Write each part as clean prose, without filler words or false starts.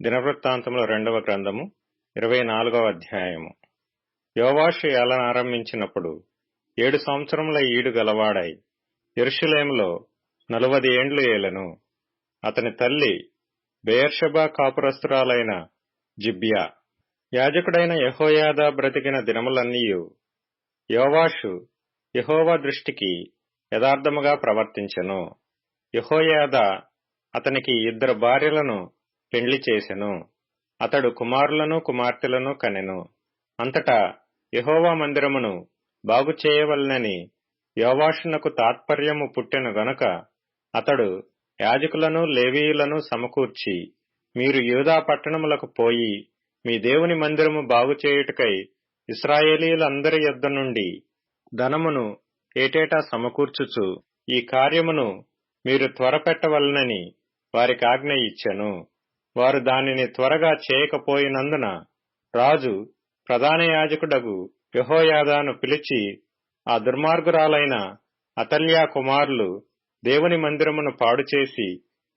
దినవృత్తాంతముల 2వ గ్రంథము 24వ అధ్యాయము. యోవాషు ఏలనారంభించినప్పుడు 7 సంవత్సరముల ఈడు గలవాడై యెరూషలేములో 40 ఏండ్లు ఏలెను. అతని తల్లి బెయేర్షెబా కాపురస్తురాలైన జిబ్యా. యాజకుడైన యెహోయాదా బ్రతికిన దినములన్నీయు యోవాషు యెహోవా దృష్టికి యథార్థముగా ప్రవర్తించెను. యెహోయాదా అతనికి 2 భార్యలను పెండ్లి చేసెను. అతడు కుమారులను కుమార్తెలను కనెను. అంతటా యెహోవా మందిరమును బాగు చేయవలెనని యోవాషునకు తాత్పర్యము పుట్టెను గనుక అతడు యాజకులను లేవీయులను సమకూర్చి, మీరు యూదా పట్టణములకు పోయి మీ దేవుని మందిరము బాగు చేయుటకై ఇశ్రాయేలీయులందరి యొద్ద నుండి ధనమును ఏటేటా సమకూర్చుచు ఈ కార్యమును మీరు త్వరపెట్టవలెనని వారికి ఆజ్ఞ ఇచ్చెను. వారు దానిని త్వరగా చేయకపోయినందున రాజు ప్రధాన యాజకుడగు యెహోయాదాను పిలిచి, ఆ దుర్మార్గురాలైన అతల్యా కుమారులు దేవుని మందిరమును పాడుచేసి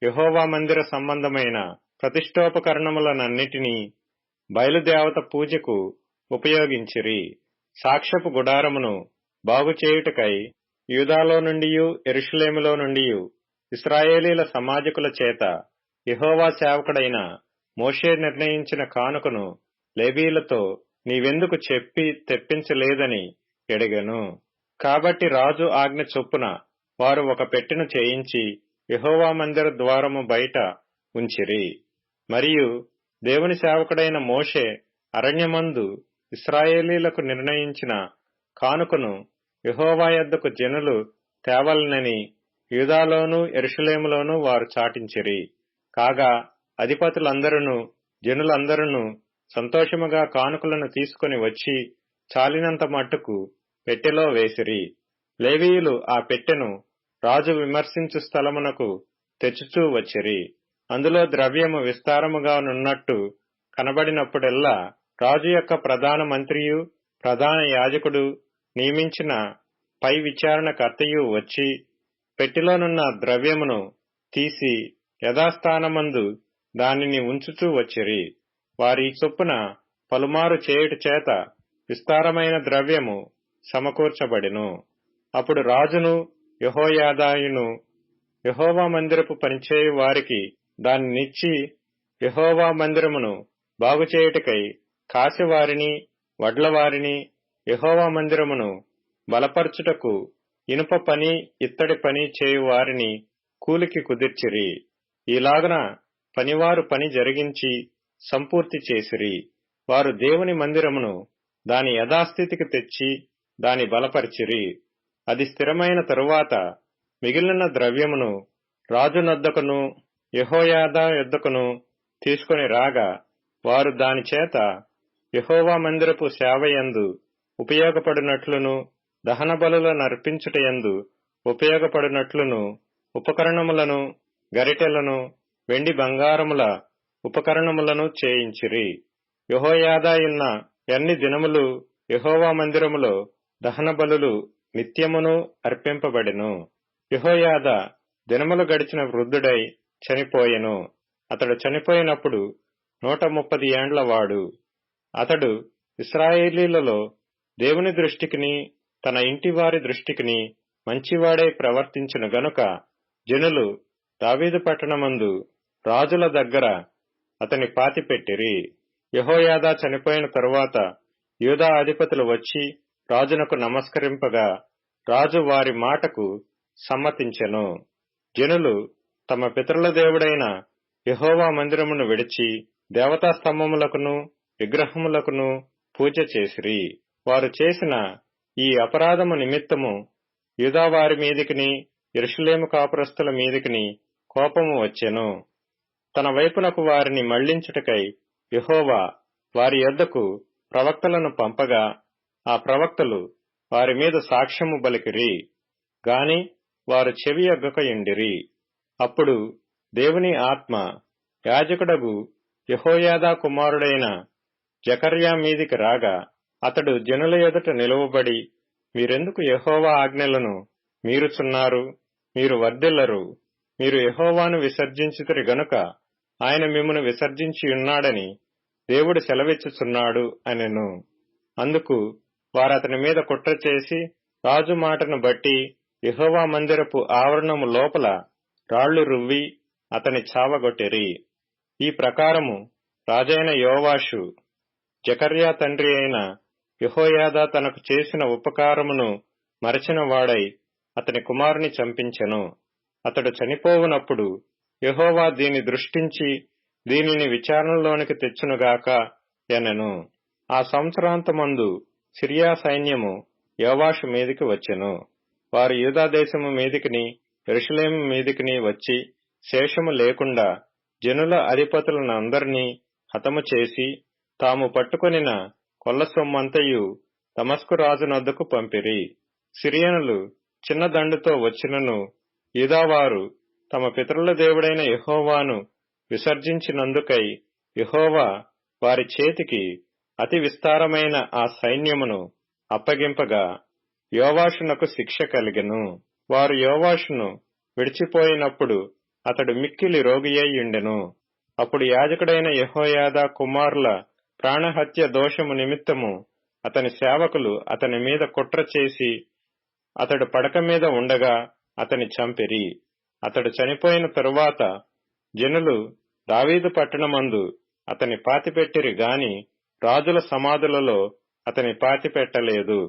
యెహోవా మందిర సంబంధమైన ప్రతిష్టోపకరణములనన్నిటినీ బయలుదేవత పూజకు ఉపయోగించిరి. సాక్ష్యపు గుడారమును బాగుచేయుటకై యూదాలో నుండియు యెరూషలేములో నుండియు ఇశ్రాయేలీల సమాజకుల చేత యెహోవా సేవకుడైన మోషే నిర్ణయించిన కానుకను లేవీయులతో నీవెందుకు చెప్పి తెప్పించలేదని అడిగెను. కాబట్టి రాజు ఆజ్ఞ చొప్పున వారు ఒక పెట్టెను చేయించి యెహోవా మందిర ద్వారము బయట ఉంచిరి. మరియు దేవుని సేవకుడైన మోషే అరణ్యమందు ఇశ్రాయేలీలకు నిర్ణయించిన కానుకను యెహోవా యొద్దకు జనులు తేవలెనని యూదాలోను యెరూషలేములోను వారు చాటించిరి. కాగా అధిపతులందరూ జనులందరూ సంతోషముగా కానుకలను తీసుకుని వచ్చి చాలినంత మట్టుకు పెట్టెలో వేసిరి. లేవీయులు ఆ పెట్టెను రాజు విమర్శించు స్థలమునకు తెచ్చుచూ వచ్చిరి. అందులో ద్రవ్యము విస్తారముగా నున్నట్టు కనబడినప్పుడెల్లా రాజు యొక్క ప్రధాన మంత్రియు ప్రధాన యాజకుడు నియమించిన పై విచారణకర్తయు వచ్చి పెట్టెలోనున్న ద్రవ్యమును తీసి యథాస్థానమందు దానిని ఉంచుచూ వచ్చిరి. వారి చొప్పున పలుమారు చేయుట చేత విస్తారమైన ద్రవ్యము సమకూర్చబడెను. అప్పుడు రాజును యెహోయాదాయును యెహోవా మందిరపు పనిచేయు వారికి దానినిచ్చి యెహోవా మందిరమును బాగుచేయుటకై కాసివారిని వడ్లవారిని యెహోవా మందిరమును బలపరచుటకు ఇనుప పని ఇత్తడి పని చేయువారిని కూలికి కుదిర్చిరి. ఈలాగున పనివారు పని జరిగించి సంపూర్తి చేసిరి. వారు దేవుని మందిరమును దాని యథాస్థితికి తెచ్చి దాని బలపరిచిరి. అది స్థిరమైన తరువాత మిగిలిన ద్రవ్యమును రాజునొద్దకును యెహోయాదా యొద్దకును తీసుకొని రాగా వారు దాని చేత యెహోవా మందిరపు సేవయందు ఉపయోగపడినట్లును దహన బలులనర్పించుటయందు ఉపయోగపడినట్లును ఉపకరణములను గరిటెలను వెండి బంగారముల ఉపకరణములను చేయించిరి. యెహోయాదాయున్న ఎన్ని దినములు యెహోవా మందిరములో దహన బలులు నిత్యమును అర్పింపబడెను. యెహోయాదా దినములు గడిచిన వృద్ధుడై చనిపోయెను. అతడు చనిపోయినప్పుడు 130 ఏండ్లవాడు. అతడు ఇశ్రాయేలీలలో దేవుని దృష్టికిని తన ఇంటివారి దృష్టికిని మంచివాడై ప్రవర్తించిన గనుక జనులు దావీదు పట్టణమందు రాజుల దగ్గర అతని పాతిపెట్టిరి. యెహోయాదా చనిపోయిన తరువాత యూదా అధిపతులు వచ్చి రాజునకు నమస్కరింపగా రాజు వారి మాటకు సమ్మతించెను. జనులు తమ పితరుల దేవుడైన యెహోవా మందిరమును విడిచి దేవతా స్తంభములకును విగ్రహములకును పూజ చేసిరి. వారు చేసిన ఈ అపరాధము నిమిత్తము యూదా వారి మీదికిని యెరూషలేము కాపురస్తుల మీదికిని కోపము వచ్చెను. తన వైపునకు వారిని మళ్లించుటకై యెహోవా వారి యొద్దకు ప్రవక్తలను పంపగా ఆ ప్రవక్తలు వారి మీద సాక్ష్యము బలికిరి గాని వారు చెవియొగ్గకయుండిరి. అప్పుడు దేవుని ఆత్మ యాజకుడగు యెహోయాదా కుమారుడైన జకర్యా మీదికి రాగా అతడు జనుల ఎదుట నిలువబడి, మీరెందుకు యెహోవా ఆజ్ఞలను మీరుచున్నారు? మీరు వర్ధిల్లరు. మీరు యెహోవాను విసర్జించితిరి గనుక ఆయన మిమ్మును విసర్జించియున్నాడని దేవుడు సెలవిచ్చుచున్నాడు అనెను. అందుకు వారతని మీద కుట్ర చేసి రాజు మాటను బట్టి యెహోవా మందిరపు ఆవరణము లోపల రాళ్లు రువ్వి అతని చావగొట్టిరి. ఈ ప్రకారము రాజైన యోవాషు జకర్యా తండ్రి అయిన యెహోయాదా తనకు చేసిన ఉపకారమును మరచిన వాడై అతని కుమారుని చంపించెను. అతడు చనిపోవునప్పుడు యెహోవా దీని దృష్టించి దీనిని విచారణలోనికి తెచ్చునుగాక ఎనెను. ఆ సంవత్సరాంతమందు సిరియా సైన్యము యోవాషు మీదికి వచ్చెను. వారు యూదా దేశము మీదికిని యెరూషలేము మీదికిని వచ్చి శేషము లేకుండా జనుల అధిపతులనందరినీ హతము చేసి తాము పట్టుకొనిన కొల్ల సొమ్మంతయు దమస్కు రాజునొద్దకు పంపిరి. సిరియనులు చిన్న దండుతో వచ్చినను యూదావారు తమ పితరుల దేవుడైన యెహోవాను విసర్జించినందుకై యెహోవా వారి చేతికి అతి విస్తారమైన ఆ సైన్యమును అప్పగింపగా యోవాషునకు శిక్ష కలిగెను. వారు యోవాషును విడిచిపోయినప్పుడు అతడు మిక్కిలి రోగియైయుండెను. అప్పుడు యాజకుడైన యెహోయాదా కుమారుల ప్రాణహత్య దోషము నిమిత్తము అతని సేవకులు అతని మీద కుట్ర చేసి అతడు పడక మీద ఉండగా అతని చంపిరి. అతడు చనిపోయిన తరువాత జనులు దావీదు పట్టణమందు అతని పాతిపెట్టిరి గాని రాజుల సమాధులలో అతని పాతిపెట్టలేదు.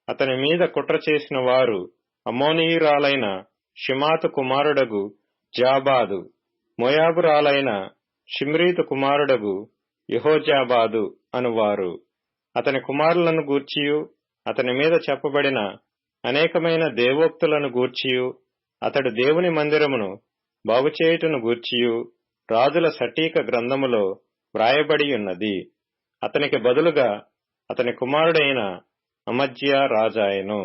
అతని మీద కుట్ర చేసిన వారు అమ్మోనీయురాలైన షిమాతు కుమారుడగు జాబాదు, మోయాబురాలైన షిమ్రీతు కుమారుడగు యెహోజాబాదు అనువారు. అతని కుమారులను గూర్చియు అతని మీద చెప్పబడిన అనేకమైన దేవోక్తులను గూర్చియు అతడు దేవుని మందిరమును బాగుచేయుటను గూర్చియు రాజుల సటీక గ్రంథములో వ్రాయబడియున్నది. అతనికి బదులుగా అతని కుమారుడైన అమజ్యా రాజాయెను.